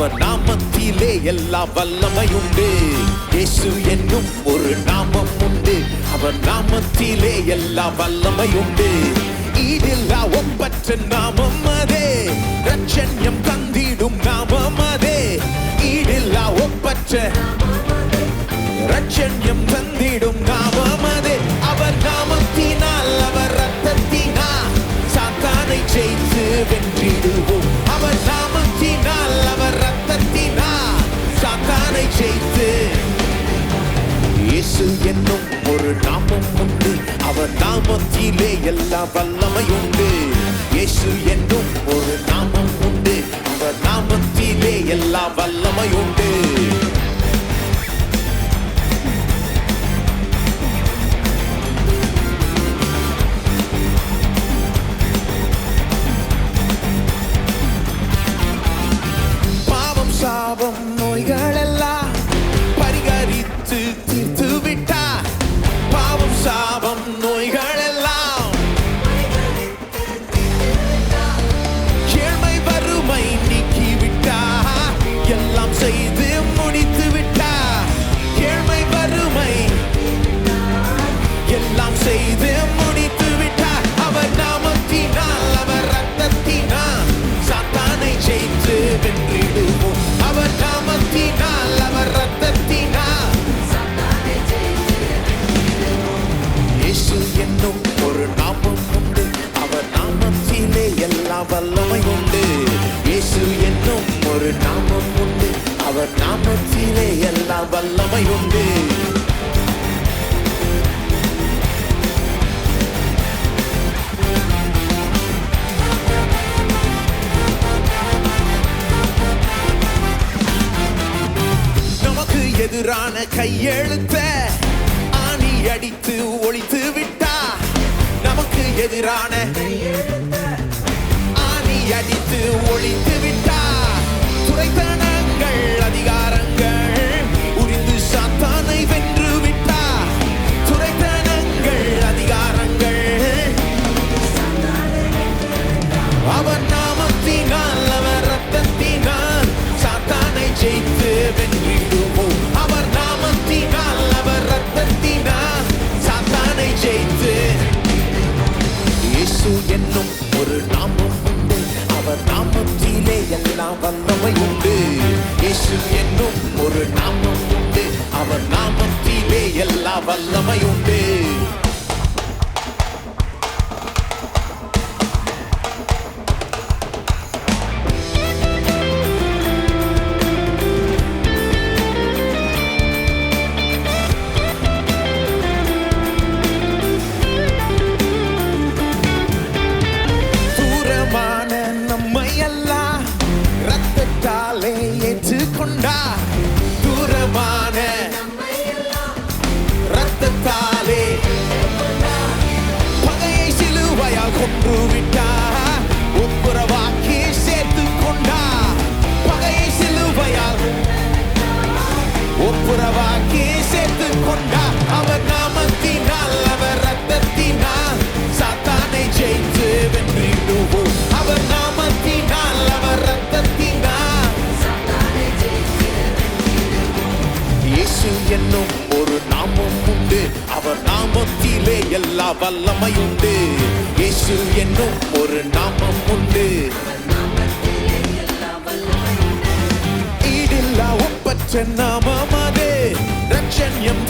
அவர் நாமத்திலே எல்லா வல்லமையுண்டு. இயேசு என்னும் ஒரு நாமம் உண்டு, அவர் நாமத்திலே எல்லா வல்லமையுண்டு. ஈடில்லா ஒப்பற்ற நாமம் அதே, ரட்சண்யம் தந்திடும் நாமம் அதே. ஈடில்லா ஒப்பற்ற ரட்சண்யம் தந்திடும் நாமம் அதே. அவர் நாமத்தினால் அவர் ரத்தத்தினால் சாத்தானை ஜெயித்து வென்றிடுவோம். அவர் நாமத்தினால் அவர் ரத்தத்தினால் சாத்தானை ஜெயித்து. இயேசு என்னும் ஒரு நாமம் உண்டு, அவர் நாமத்திலே எல்லா வல்லமையுண்டு. இயேசு என்னும் ஒரு நாமம் உண்டு, அவர் நாமத்திலே எல்லா வல்லமையுண்டு. சாபம் நோய்கள் எல்லாம் பரிகரித்து தீர்த்து விட்டார். பாவம் சாபம் நோய்கள் எல்லாம் ஏழ்மை வறுமை நீக்கி விட்டார். எல்லாம் செய்து முடித்து விட்டார். ஏழ்மை வறுமை எல்லாம் செய்து முடித்து விட்டார். அவர் நாமத்தினால் அவர் ரத்தத்தினால் சாத்தானை ஜெயித்து வென்றிடுவோம். அவர் நாமத்தினால் அவர் ரத்தத்தினால் சாத்தானை ஜெயித்து வென்றிடுவோம். இயேசு என்னும் ஒரு நாமம் உண்டு, அவர் நாமத்திலே எல்லா வல்லமை உண்டு. இயேசு என்னும் ஒரு நாமம் உண்டு, அவர் நாமத்திலே எல்லா வல்லமை உண்டு. எதிரான கையெழுத்த ஆணி அடித்து ஒழித்து விட்டார். நமக்கு எதிரான ஆணி அடித்து ஒழித்து விட்டார். துரைத்தனங்கள் அதிகாரங்கள் உரிந்து சாத்தானை வென்று விட்டார். துரைத்தனங்கள் அதிகாரங்கள் அவர் நாமத்தினால் அவர் ரத்தத்தினால் சாத்தானை ஜெயித்து வென்றிடுவோம். அவர் நாமத்தினால் அவர் ரத்தத்தினால் சாத்தானை ஜெயித்து. இயேசு என்னும் ஒரு நாமம் உண்டு, அவர் நாமத்திலே எல்லா வல்லமை உண்டு. இயேசு என்னும் ஒரு நாமம் உண்டு, அவர் நாமத்திலே எல்லா வல்லமை உண்டு. ஏற்றுக்கொண்டார். தூரமான ரத்தத்தாலே பகையை சிலுவையால் கொன்று விட்டார். ஒப்புரவாக்கி சேர்த்து கொண்டார். பகையை சிலுவையால் ஒப்புரவாக்கி சேர்த்து கொண்டார். அவர் நாமத்தினால் அவர் ரத்தத்தினால் சாத்தானை ஜெயித்து வென்றிடுவோம். அவர் நாமத்தினால் அவர் ரத்தத்தினால் இயேசு என்னும் ஒரு நாமம் உண்டு, அவர் நாமத்திலே எல்லா வல்லமையுண்டு. இயேசு என்னும் ஒரு நாமம் உண்டு, ஈடில்லா ஒப்பற்ற நாமம் அதே, ரட்சண்யம்